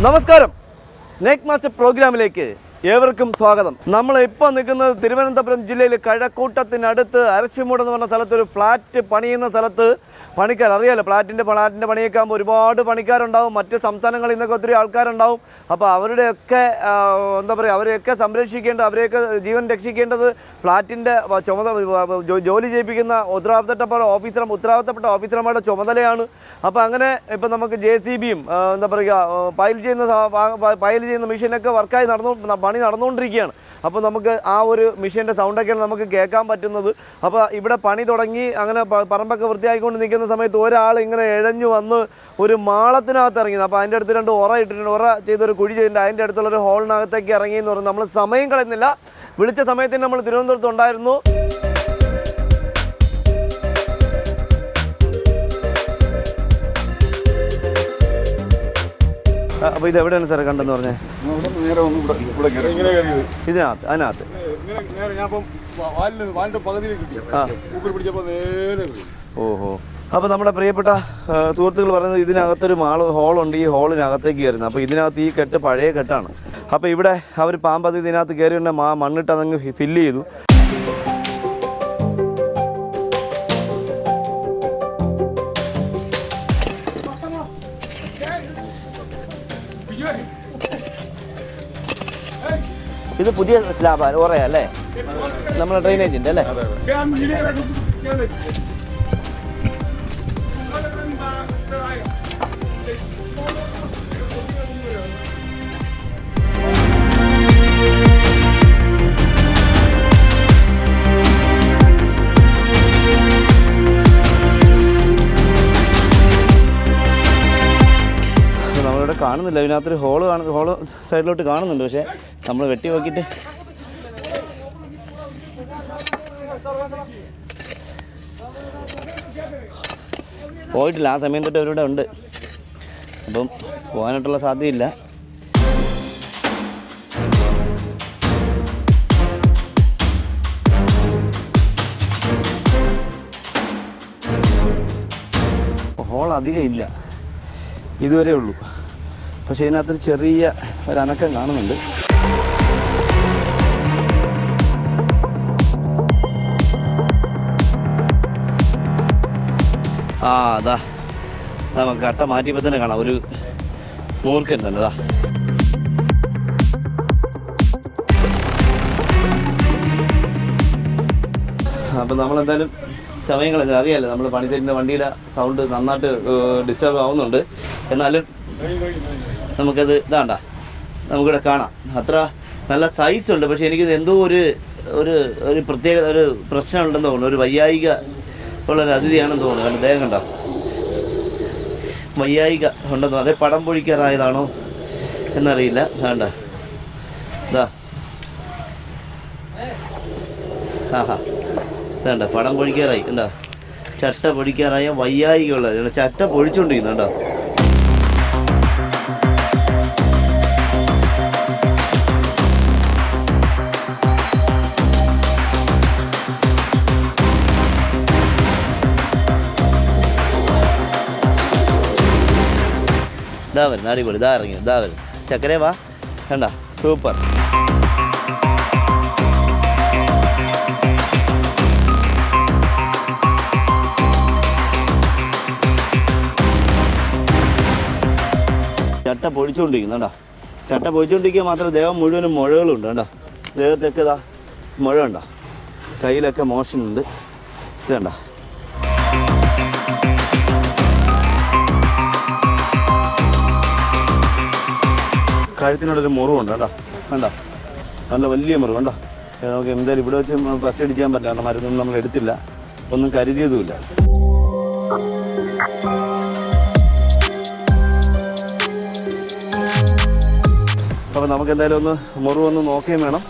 നമസ്കാരം, snake master പ്രോഗ്രാമിലേക്ക് ഏവർക്കും സ്വാഗതം. നമ്മളിപ്പോൾ നിൽക്കുന്നത് തിരുവനന്തപുരം ജില്ലയിൽ കഴക്കൂട്ടത്തിനടുത്ത് അരശിമൂട് എന്ന് പറഞ്ഞ സ്ഥലത്ത് ഒരു ഫ്ലാറ്റ് പണിയുന്ന സ്ഥലത്ത് പണിക്കാർ അറിയാമല്ലോ, ഫ്ലാറ്റിൻ്റെ പണിയൊക്കെ ആകുമ്പോൾ ഒരുപാട് പണിക്കാരുണ്ടാവും, മറ്റ് സംസ്ഥാനങ്ങളിൽ നിന്നൊക്കെ ഒത്തിരി ആൾക്കാരുണ്ടാവും. അപ്പോൾ അവരുടെയൊക്കെ അവരെയൊക്കെ സംരക്ഷിക്കേണ്ടത്, അവരെയൊക്കെ ജീവൻ രക്ഷിക്കേണ്ടത് ഫ്ലാറ്റിൻ്റെ ജോലി ചെയ്യിപ്പിക്കുന്ന ഉത്തരവാദിത്തപ്പെട്ട ഓഫീസർമാരുടെ ചുമതലയാണ്. അപ്പോൾ അങ്ങനെ ഇപ്പം നമുക്ക് JCBയും പൈൽ ചെയ്യുന്ന മെഷീനൊക്കെ വർക്കായി പണി നടന്നുകൊണ്ടിരിക്കുകയാണ്. അപ്പോൾ നമുക്ക് ആ ഒരു മെഷീൻ്റെ സൗണ്ടൊക്കെയാണ് നമുക്ക് കേൾക്കാൻ പറ്റുന്നത്. അപ്പോൾ ഇവിടെ പണി തുടങ്ങി അങ്ങനെ പറമ്പൊക്കെ വൃത്തിയാക്കിക്കൊണ്ട് നിൽക്കുന്ന സമയത്ത് ഒരാൾ ഇങ്ങനെ ഇഴഞ്ഞു വന്ന് ഒരു മാളത്തിനകത്ത് ഇറങ്ങി. അപ്പോൾ അതിൻ്റെ അടുത്ത് 2 ഉറ ഇട്ടിട്ടുണ്ട്, ഉറ ചെയ്തൊരു കുഴി ചെയ്തിട്ടുണ്ട്, അതിൻ്റെ അടുത്തുള്ളൊരു ഹോളിനകത്തേക്ക് ഇറങ്ങി എന്ന് പറഞ്ഞ് നമ്മൾ സമയം കളയുന്നില്ല. വിളിച്ച സമയത്തിന് നമ്മൾ തിരുവനന്തപുരത്ത് ഉണ്ടായിരുന്നു. അപ്പോൾ ഇത് എവിടെയാണ് സാറേ കണ്ടെന്ന് പറഞ്ഞത്? അതിനകത്ത് ഓഹോ. അപ്പോൾ നമ്മുടെ പ്രിയപ്പെട്ട സുഹൃത്തുക്കൾ പറയുന്നത് ഇതിനകത്തൊരു ഹോളുണ്ട്, ഈ ഹോളിനകത്തേക്ക് കയറുന്നത്. അപ്പോൾ ഇതിനകത്ത് ഈ കെട്ട് പഴയ കെട്ടാണ്. അപ്പോൾ ഇവിടെ അവർ പാമ്പത് ഇതിനകത്ത് കയറി മണ്ണിട്ട് അതങ്ങ് ഫില്ല് ചെയ്തു. ഇത് പുതിയ സ്ലാബാണ്, ഓറയല്ലേ, നമ്മുടെ ഡ്രെയിനേജിൻ്റെ അല്ലേ? നമ്മളിവിടെ കാണുന്നില്ല, ഇതിനകത്തൊരു ഹോള് സൈഡിലോട്ട് കാണുന്നുണ്ട്. പക്ഷേ നമ്മൾ വെട്ടി നോക്കിയിട്ട് പോയിട്ടില്ല. ആ സമയം തൊട്ട് അവരിവിടെ ഉണ്ട്, അപ്പം പോകാനായിട്ടുള്ള സാധ്യതയില്ല. ഹോൾ അധികം ഇല്ല, ഇതുവരെ ഉള്ളൂ. പക്ഷേ ഇതിനകത്തൊരു ചെറിയ ഒരനക്കം കാണുന്നുണ്ട്. അതാ നമുക്ക് കട്ട മാറ്റിയപ്പോൾ തന്നെ കാണാം, ഒരു മൂർക്കുണ്ടല്ലോ. അതാ അപ്പം നമ്മളെന്തായാലും സമയങ്ങളെന്താ അറിയാമല്ലോ, നമ്മൾ പണി തരുന്ന വണ്ടിയുടെ സൗണ്ട് നന്നായിട്ട് ഡിസ്റ്റർബ് ആവുന്നുണ്ട്. എന്നാലും നമുക്കത് ഇതാണ്ട നമുക്കിവിടെ കാണാം, അത്ര നല്ല സൈസുണ്ട്. പക്ഷേ എനിക്കിത് എന്തോ ഒരു പ്രത്യേക ഒരു പ്രശ്നമുണ്ടെന്ന് തോന്നുന്നു, ഒരു വയ്യായിക ഉള്ളൊരു അതിഥിയാണെന്ന് തോന്നുന്നു. കാരണം ദേഹം കണ്ടോ, വയ്യായിക ഉണ്ടെന്നോ, അതേ പടം പൊഴിക്കാറായതാണോ എന്നറിയില്ല. വേണ്ട ഇതാ വേണ്ട പടം പൊഴിക്കാറായി, എന്താ ചട്ട പൊഴിക്കാറായ വയ്യായികയുള്ളത്, ചട്ട പൊഴിച്ചുകൊണ്ടിരിക്കുന്നുണ്ടോ. ഇതാ വരുന്നു, അടിപൊളി, ഇതാ ഇറങ്ങി, ഇതാ വരുന്നു. ചക്കരേ വാ, കണ്ട സൂപ്പർ. ചട്ട പൊഴിച്ചുകൊണ്ടിരിക്കുന്നു കേട്ടോ. ചട്ട പൊഴിച്ചുകൊണ്ടിരിക്കുക മാത്രം ദേഹം മുഴുവനും മുഴകളുണ്ട് കേട്ടോ. ദേഹത്തൊക്കെ ഇതാ മുഴ ഉണ്ടോ, കയ്യിലൊക്കെ മോഷനുണ്ട്. ഇത് കണ്ടോ, കഴുത്തിനോടൊരു മുറിവുണ്ട് കേട്ടോ. കണ്ടോ, നല്ല വലിയ മുറിവ് കണ്ടോ. നമുക്ക് എന്തായാലും ഇവിടെ വെച്ച് ഫസ്റ്റ് എയ്ഡ് ചെയ്യാൻ പറ്റില്ല, കാരണം മരുന്നൊന്നും നമ്മൾ എടുത്തില്ല, ഒന്നും കരുതിയതുമില്ല. അപ്പോൾ നമുക്ക് എന്തായാലും ഒന്ന് മുറിവൊന്ന് നോക്കുകയും വേണം,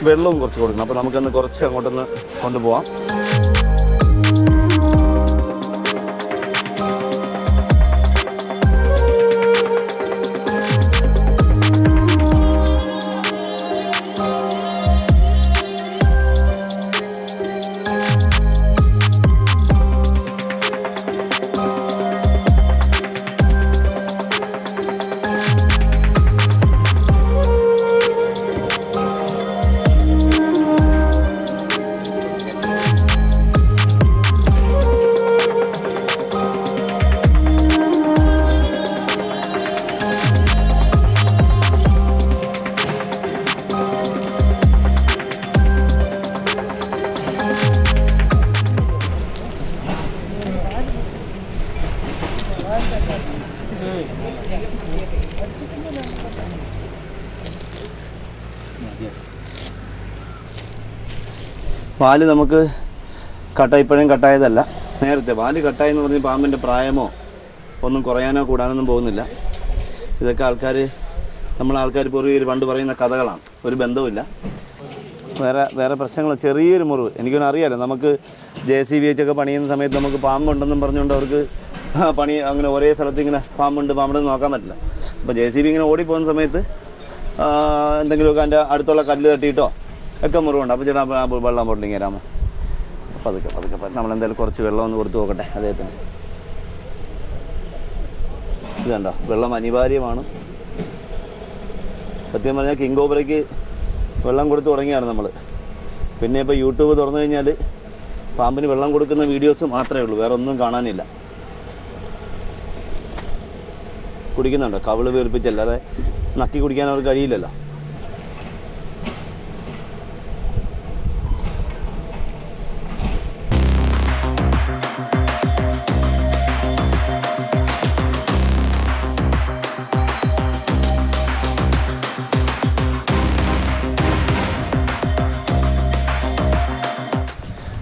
വെള്ളവും കുറച്ച് കൊടുക്കണം. അപ്പോൾ നമുക്കൊന്ന് കുറച്ച് അങ്ങോട്ടൊന്ന് കൊണ്ടുപോകാം. വാല് നമുക്ക് ഇപ്പോഴും കട്ടായതല്ല, നേരത്തെ വാല് കട്ടായെന്ന് പറഞ്ഞ് പാമ്പിൻ്റെ പ്രായമോ ഒന്നും കുറയാനോ കൂടാനൊന്നും പോകുന്നില്ല. ഇതൊക്കെ ആൾക്കാർ പൊറിയിൽ പണ്ട് പറയുന്ന കഥകളാണ്, ഒരു ബന്ധവുമില്ല. വേറെ പ്രശ്നങ്ങൾ, ചെറിയൊരു മുറിവ്. എനിക്കൊന്നും അറിയാമല്ലോ, നമുക്ക് JCB വെച്ചൊക്കെ പണിയുന്ന സമയത്ത് നമുക്ക് പാമ്പുണ്ടെന്നും പറഞ്ഞുകൊണ്ട് അവർക്ക് പണി അങ്ങനെ ഒരേ സ്ഥലത്ത് ഇങ്ങനെ പാമ്പുണ്ടെന്ന് നോക്കാൻ പറ്റില്ല. അപ്പോൾ JCB ഇങ്ങനെ ഓടിപ്പോകുന്ന സമയത്ത് എന്തെങ്കിലുമൊക്കെ അതിൻ്റെ അടുത്തുള്ള കല്ല് തട്ടിയിട്ടോ ഒക്കെ മുറിവുണ്ട്. അപ്പോൾ ചേട്ടാ വെള്ളം പോട്ടില്ലെങ്കിൽ വരാമോ? പതുക്കെ നമ്മളെന്തായാലും കുറച്ച് വെള്ളം ഒന്ന് കൊടുത്തു നോക്കട്ടെ അദ്ദേഹത്തിന്. ഇത് കണ്ടോ, വെള്ളം അനിവാര്യമാണ്. സത്യം പറഞ്ഞാൽ കിങ് കോബ്രയ്ക്ക് വെള്ളം കൊടുത്ത് തുടങ്ങിയാണ് നമ്മൾ. പിന്നെ ഇപ്പോൾ യൂട്യൂബ് തുറന്നു കഴിഞ്ഞാൽ പാമ്പിന് വെള്ളം കൊടുക്കുന്ന വീഡിയോസ് മാത്രമേ ഉള്ളൂ, വേറെ ഒന്നും കാണാനില്ല. കുടിക്കുന്നുണ്ടോ? കവിള് വീർപ്പിച്ചല്ലാതെ നക്കി കുടിക്കാൻ അവർക്ക് കഴിയില്ലല്ലോ.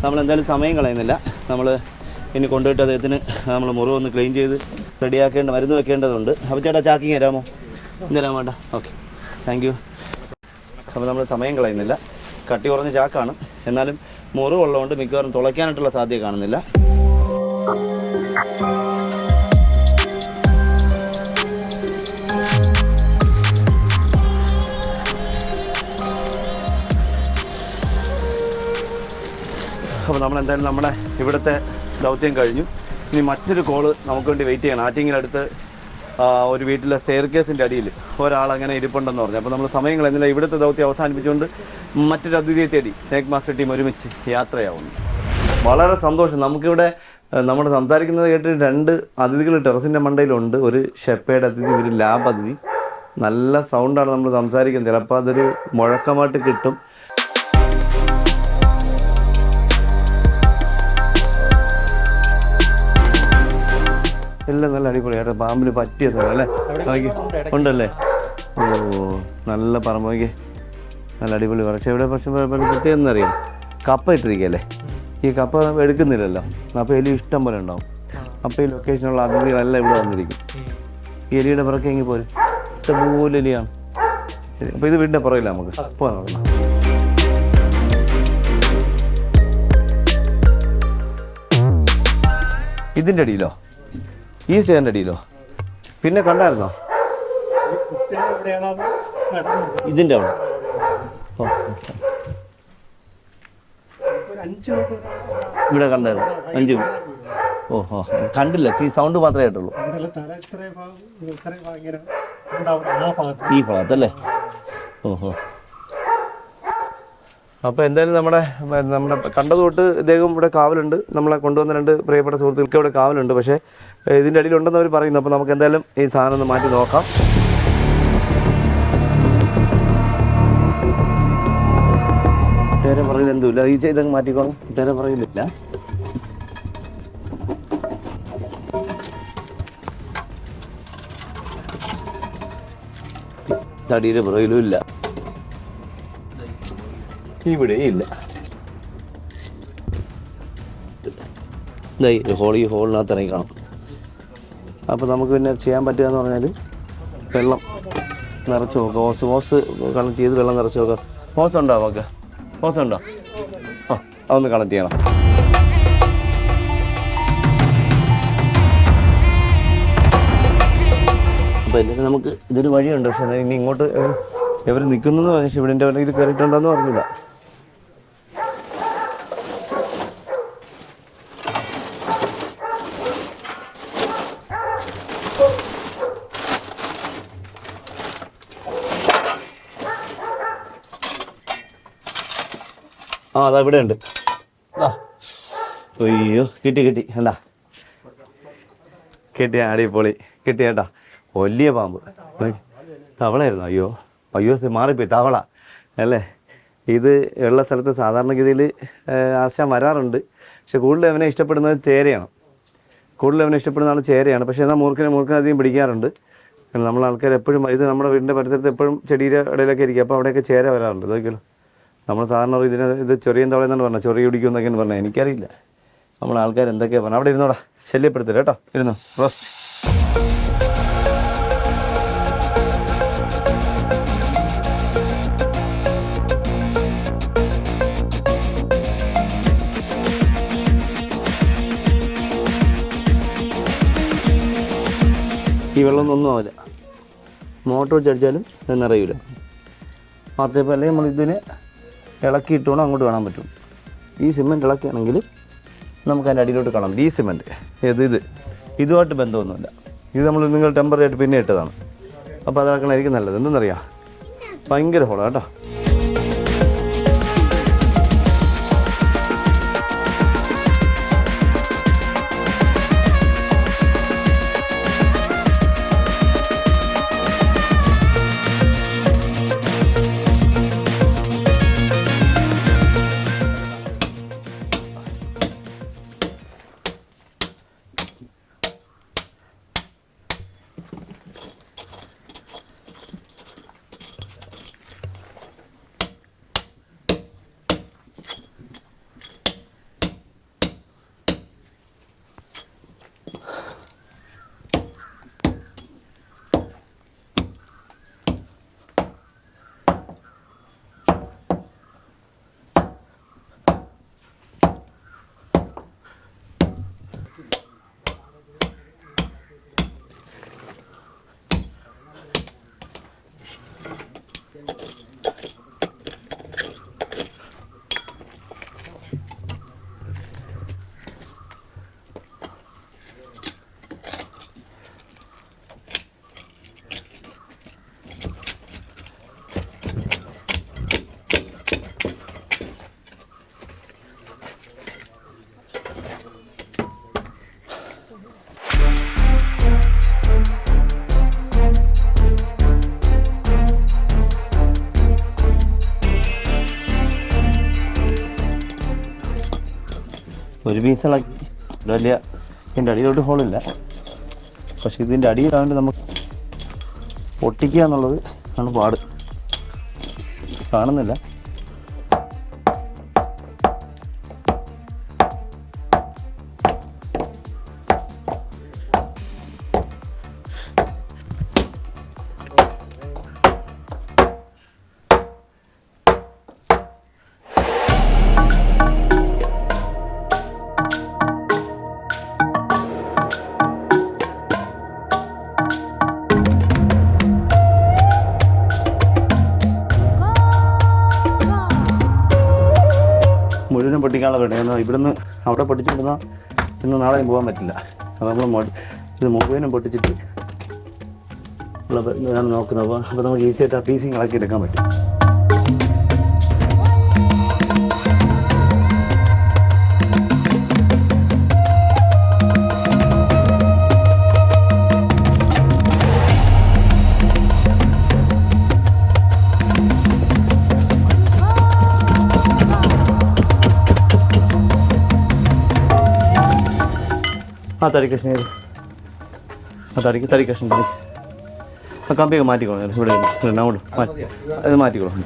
നമ്മളെന്തായാലും സമയം കളയുന്നില്ല. നമ്മൾ ഇനി കൊണ്ടുപോയിട്ട് അദ്ദേഹത്തിന് നമ്മൾ മുറിവൊന്ന് ക്ലീൻ ചെയ്ത് മരുന്ന് വെക്കേണ്ടതുണ്ട്. അപ്പോൾ ചേട്ടാ ചാക്കിങ് തരാമോ? തരാൻ വേണ്ട, ഓക്കെ, താങ്ക് യു. അപ്പോൾ നമ്മൾ സമയം കളയുന്നില്ല. കട്ടി കുറഞ്ഞ ചാക്കാണ്, എന്നാലും മുറിവുള്ളതുകൊണ്ട് മിക്കവാറും തുളയ്ക്കാനായിട്ടുള്ള സാധ്യത കാണുന്നില്ല. അപ്പോൾ നമ്മളെന്തായാലും നമ്മുടെ ഇവിടുത്തെ ദൗത്യം കഴിഞ്ഞു. ഇനി മറ്റൊരു കോള് നമുക്ക് വേണ്ടി വെയിറ്റ് ചെയ്യണം. ആറ്റിങ്ങിനടുത്ത് ഒരു വീട്ടിലെ സ്റ്റെയർ കേസിൻ്റെ അടിയിൽ ഒരാളങ്ങനെ ഇരിപ്പുണ്ടെന്ന് പറഞ്ഞു. അപ്പോൾ നമ്മൾ സമയം കളയുന്നില്ല, ഇവിടുത്തെ ദൗത്യം അവസാനിപ്പിച്ചുകൊണ്ട് മറ്റൊരു അതിഥിയെ തേടി സ്നേക്ക് മാസ്റ്റർ ടീം ഒരുമിച്ച് യാത്രയാവുന്നു. വളരെ സന്തോഷം. നമുക്കിവിടെ നമ്മൾ സംസാരിക്കുന്നത് കേട്ട് 2 അതിഥികൾ ടെറസിൻ്റെ മണ്ടയിലുണ്ട്. ഒരു ഷെപ്പേഡ് അതിഥി, ഒരു ലാബ് അതിഥി. നല്ല സൗണ്ടാണ് നമ്മൾ സംസാരിക്കുന്നത്. ചിലപ്പോൾ അതൊരു മുഴക്കമായിട്ട് കിട്ടും. എല്ലാം നല്ല അടിപൊളി ഏട്ടാ. പാമ്പിന് പറ്റിയ സ്ഥലം അല്ലേ? ഉണ്ടല്ലേ? ഓ, നല്ല പറമ്പോയ്ക്ക് നല്ല അടിപൊളി. പക്ഷേ ഇവിടെ പ്രത്യേകം എന്നറിയാം, കപ്പ ഇട്ടിരിക്കുകയല്ലേ. ഈ കപ്പ എടുക്കുന്നില്ലല്ലോ, അപ്പോൾ എലി ഇഷ്ടം പോലെ ഉണ്ടാവും. അപ്പോൾ ഈ ലൊക്കേഷനുള്ള അതിഥികളെല്ലാം ഇവിടെ വന്നിരിക്കും. ഈ എലിയുടെ പുറകെ എങ്കിൽ പോലും ഇഷ്ടംപോലെ എലിയാണ്. ശരി, അപ്പോൾ ഇത് വീടിൻ്റെ പുറകില്ല, നമുക്ക് പോകാൻ നോക്കണം. ഇതിൻ്റെ അടിയിലോ? ഈ സ്റ്റേറിൻ്റെ അടിയിലോ? പിന്നെ കണ്ടായിരുന്നോ? ഇതിൻ്റെ അവിടെ? ഓ, ഇവിടെ കണ്ടായിരുന്നു 5 ഓ കണ്ടില്ല, ഈ സൗണ്ട് മാത്രമേ കേട്ടുള്ളൂ. ഈ ഭാഗത്തല്ലേ? ഓഹോ. അപ്പോൾ എന്തായാലും നമ്മുടെ കണ്ടത് തൊട്ട് ഇദ്ദേഹം ഇവിടെ കാവലുണ്ട്. നമ്മളെ കൊണ്ടുവന്ന 2 പ്രിയപ്പെട്ട സുഹൃത്തുക്കൾക്ക് ഇവിടെ കാവലുണ്ട്. പക്ഷേ ഇതിൻ്റെ അടിയിലുണ്ടെന്ന് അവർ പറയുന്നു. അപ്പോൾ നമുക്ക് എന്തായാലും ഈ സാധനം ഒന്ന് മാറ്റി നോക്കാം. പേരെ പറയുന്നത് എന്തുമില്ല, ഈ ചെയ്തങ്ങ് മാറ്റിക്കോണം. പേരെ പറയുന്നില്ല. തടിയുടെ പുറകിലും ഇല്ല, ഇവിടെ ഇല്ല. ഈ ഹോളിനകത്ത് ഇറങ്ങി കാണാം. അപ്പോൾ നമുക്ക് പിന്നെ ചെയ്യാൻ പറ്റുക എന്ന് പറഞ്ഞാൽ വെള്ളം നിറച്ച് നോക്കാം. ഹോസ് കണക്ട് ചെയ്ത് വെള്ളം നിറച്ച് നോക്കാം. ഹോസ് ഉണ്ടോ? നമുക്ക് ഹോസ് ഉണ്ടോ? അതൊന്ന് കണക്ട് ചെയ്യണം. അപ്പോൾ എല്ലാവരും നമുക്ക് ഇതൊരു വഴിയുണ്ട്. പക്ഷേ ഇനി ഇങ്ങോട്ട് ഇവർ നിൽക്കുന്നു. പക്ഷേ ഇവിടെ ഇത് കയറിയിട്ടുണ്ടോയെന്ന് പറഞ്ഞില്ല. അതാ ഇവിടെ ഉണ്ട്. അയ്യോ, കിട്ടി എന്താ കിട്ടിയ അടിപൊളി കിട്ടിയേട്ടാ. വലിയ പാമ്പ് തവളയായിരുന്നു. അയ്യോ മാറിപ്പോയി, തവള അല്ലേ? ഇത് ഉള്ള സ്ഥലത്ത് സാധാരണഗതിയിൽ ആശാൻ വരാറുണ്ട്. പക്ഷെ കൂടുതൽ അവനെ ഇഷ്ടപ്പെടുന്നത് ചേരയാണ്. കൂടുതൽ അവനെ ഇഷ്ടപ്പെടുന്നതാണ് ചേരയാണ്. പക്ഷേ എന്നാൽ മൂർഖനധികം പിടിക്കാറുണ്ട്. കാരണം നമ്മൾ ആൾക്കാർ എപ്പോഴും ഇത് നമ്മുടെ വീടിൻ്റെ പരിസരത്ത് എപ്പോഴും ചെടിയുടെ ഇടയിലൊക്കെ ഇരിക്കും. അപ്പോൾ അവിടെയൊക്കെ ചേര വരാറുണ്ട്. ഇതൊക്കെയല്ലോ നമ്മൾ സാധാരണ ഇത് ചൊറിയൻ തവളയെന്നാണ് പറഞ്ഞത്, ചൊറിയ പിടിക്കുമെന്നൊക്കെയാണ് പറഞ്ഞത്. എനിക്കറിയില്ല നമ്മൾ ആൾക്കാർ എന്തൊക്കെയാണ് പറഞ്ഞത്. അവിടെ ഇരുന്നോടാ, ശല്യപ്പെടുത്തില്ല കേട്ടോ, ഇരുന്നോ. റോസ്റ്റ് ഈ വെള്ളമൊന്നും ആവില്ല, മോട്ടർ വെച്ചടിച്ചാലും ഇത് നിറയില്ല. മാത്രമേ അല്ലെങ്കിൽ നമ്മൾ ഇതിനെ ഇളക്കിയിട്ടുകൊണ്ട് അങ്ങോട്ട് കാണാൻ പറ്റും. ഈ സിമെൻറ്റ് ഇളക്കുകയാണെങ്കിൽ നമുക്ക് അതിൻ്റെ അടിയിലോട്ട് കാണാം. ഈ സിമെൻറ്റ് ഇതുമായിട്ട് ബന്ധമൊന്നുമില്ല. ഇത് നിങ്ങൾ ടെമ്പററി ആയിട്ട് പിന്നെ ഇട്ടതാണ്. അപ്പോൾ അത് ഇളക്കണമായിരിക്കും നല്ലത്. എന്തെന്നറിയാം, ഭയങ്കര ഹോളാണ് കേട്ടോ. ഒരു പീസ് ഇളക്കി വലിയ ഇതിൻ്റെ അടിയിലോട്ട് ഹോളില്ല. പക്ഷെ ഇതിൻ്റെ അടിയിലാണ്ട് നമുക്ക് പൊട്ടിക്കുക എന്നുള്ളത് ആണ് പാട്. കാണുന്നില്ല. മുഴുവനും പൊട്ടിക്കാനുള്ള വേണം. എന്നാൽ ഇവിടുന്ന് അവിടെ പൊട്ടിച്ചിടുന്നാൽ ഇന്ന് നാളെ പോകാൻ പറ്റില്ല. അപ്പോൾ നമ്മൾ ഇത് മുഴുവനും പൊട്ടിച്ചിട്ട് ഉള്ള നോക്കുന്നത്. അപ്പോൾ നമുക്ക് ഈസിയായിട്ട് ആ പീസിങ് ഇളക്കി എടുക്കാൻ പറ്റും. തടി കഷ്ണം തടി കഷ്ണം ആ കമ്പിയൊക്കെ മാറ്റിക്കോളാം. ഇവിടെ അങ്ങോട്ട് അത് മാറ്റിക്കോളാം.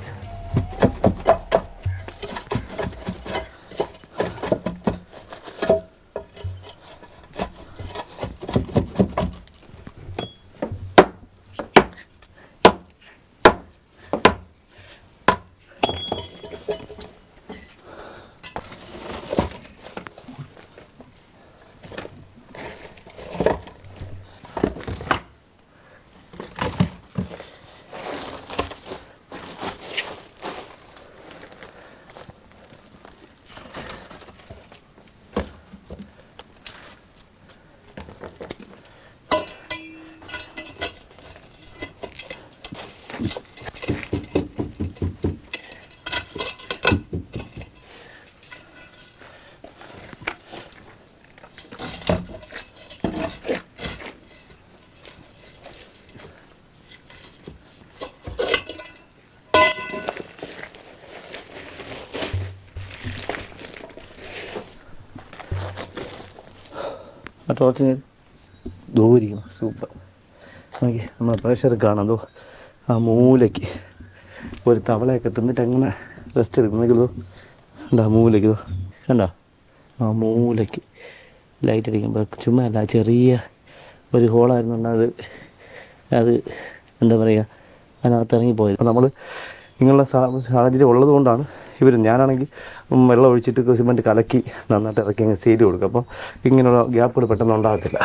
ടോർച്ച് ദൂരിക്കണം. സൂപ്പർ. നോക്കി നമ്മളെ പ്രഷർ കാണാം. എന്തോ ആ മൂലയ്ക്ക് ഒരു തവളയൊക്കെ തിന്നിട്ട് എങ്ങനെ റെസ്റ്റ് എടുക്കും. നോക്കിയതോ കണ്ടോ ആ മൂലയ്ക്ക്. കണ്ടോ ആ മൂലയ്ക്ക് ലൈറ്റ് അടിക്കുമ്പോൾ ചുമ്മാ അല്ല, ചെറിയ ഒരു ഹോളായിരുന്നുണ്ട്. അത് എന്താ പറയുക, അതിനകത്ത് ഇറങ്ങിപ്പോയത്. അപ്പോൾ നമ്മൾ ഇങ്ങനെയുള്ള സാഹചര്യം ഉള്ളത് കൊണ്ടാണ് ഞാനാണെങ്കിൽ വെള്ളം ഒഴിച്ചിട്ട് സിമൻറ്റ് കലക്കി നന്നായിട്ട് ഇറക്കി അങ്ങ് സീൽ കൊടുക്കും. അപ്പോൾ ഇങ്ങനെയുള്ള ഗ്യാപ്പുകൾ പെട്ടെന്ന് ഉണ്ടാകത്തില്ല.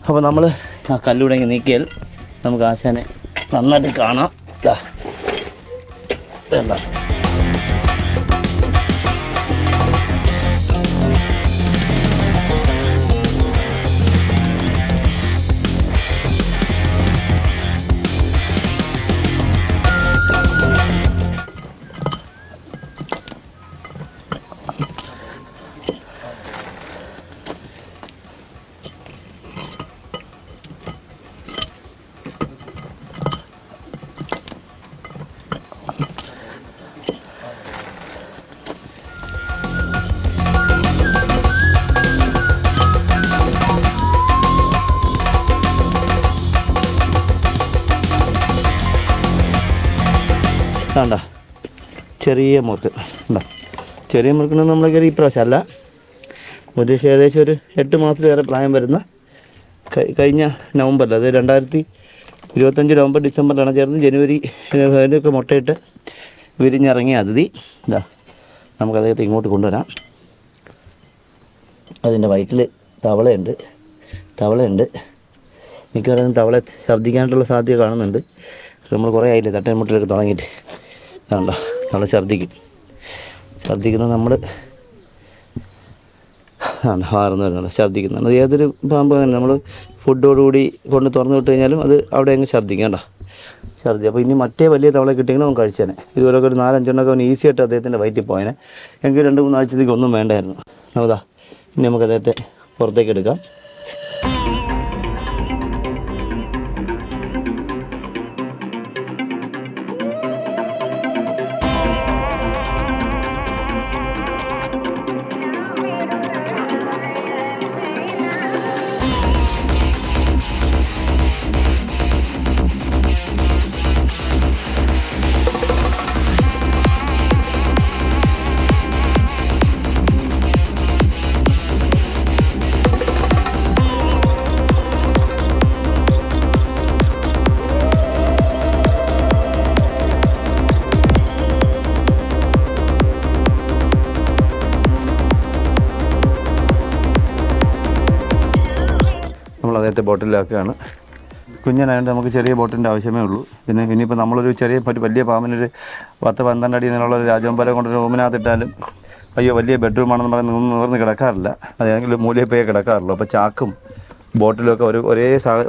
അപ്പോൾ നമ്മൾ ആ കല്ലൂടെ ഇങ്ങനെ നീക്കിയാൽ നമുക്ക് ആശാനെ നന്നായിട്ട് കാണാം. വേണ്ട വേണ്ട ചെറിയ മുറുക്ക് ഉണ്ടോ. ചെറിയ മുറുക്കിന് നമ്മൾ കയറി ഇപ്രാവശ്യം അല്ല, ഏകദേശം ഒരു 8 മാസത്തിലേറെ പ്രായം വരുന്ന കഴിഞ്ഞ നവംബറിൽ, അത് 2025 നവംബർ ഡിസംബറിലാണ് ചേർന്ന് ജനുവരി അതിൻ്റെയൊക്കെ മുട്ടയിട്ട് വിരിഞ്ഞിറങ്ങിയ അതിഥി. ഇതാ നമുക്ക് അദ്ദേഹത്തെ ഇങ്ങോട്ട് കൊണ്ടുവരാം. അതിൻ്റെ വയറ്റിൽ തവളയുണ്ട്. മിക്കവാറും തവള ഛർദ്ദിക്കാനായിട്ടുള്ള സാധ്യത കാണുന്നുണ്ട്. നമ്മൾ കുറേ ആയില്ലേ തട്ടൻമുട്ടിലൊക്കെ തുടങ്ങിയിട്ട്. അതുകൊണ്ടോ തവള ഛർദ്ദിക്കുന്നത് നമ്മൾ ഹാർന്ന് വരുന്നുണ്ട്, ഛർദ്ദിക്കുന്നുണ്ട്. ഏതൊരു പാമ്പ് അങ്ങനെ നമ്മൾ ഫുഡോടുകൂടി കൊണ്ട് തുറന്നു വിട്ട് കഴിഞ്ഞാലും അത് അവിടെ അങ്ങ് ഛർദ്ദിക്കണ്ട ഛർദ്ദി. അപ്പോൾ ഇനി മറ്റേ വലിയ തവള കിട്ടിയെങ്കിൽ അവൻ കഴിച്ചേനെ. ഇതുപോലൊക്കെ ഒരു 4-5 എണ്ണമൊക്കെ അവൻ ഈസി ആയിട്ട് അദ്ദേഹത്തിൻ്റെ വയറ്റിൽ പോയേനെ. എങ്കിൽ 2-3 ആഴ്ചത്തേക്ക് ഒന്നും വേണ്ടായിരുന്നു. അതാ ഇനി നമുക്ക് അദ്ദേഹത്തെ പുറത്തേക്ക് എടുക്കാം. നമ്മൾ അദ്ദേഹത്തെ ബോട്ടിലാക്കുകയാണ്. കുഞ്ഞനായതുകൊണ്ട് നമുക്ക് ചെറിയ ബോട്ടിൻ്റെ ആവശ്യമേ ഉള്ളൂ. പിന്നെ ഇനിയിപ്പോൾ നമ്മളൊരു വലിയ പാമ്പിനൊരു 10-12 അടി നീളമുള്ള ഒരു രാജവെമ്പാല കൊണ്ടൊരു റൂമിനകത്തിട്ടാലും അയ്യോ വലിയ ബെഡ്റൂമാണെന്ന് പറഞ്ഞ് നിവർന്ന് കിടക്കാറില്ല. അതെങ്കിലും മൂലയിൽ പോയി കിടക്കാറുള്ളൂ. അപ്പോൾ ചാക്കും ബോട്ടിലും ഒക്കെ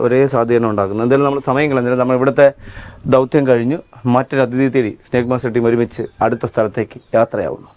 ഒരേ സാധ്യത ഉണ്ടാക്കുന്നത്. എന്തായാലും നമ്മൾ സമയം കളഞ്ഞാലും നമ്മൾ ഇവിടുത്തെ ദൗത്യം കഴിഞ്ഞു മറ്റൊരു അതിഥി തേടി സ്നേക് മാസ്റ്റർ ടീം ഒരുമിച്ച് അടുത്ത സ്ഥലത്തേക്ക് യാത്രയാവുന്നു.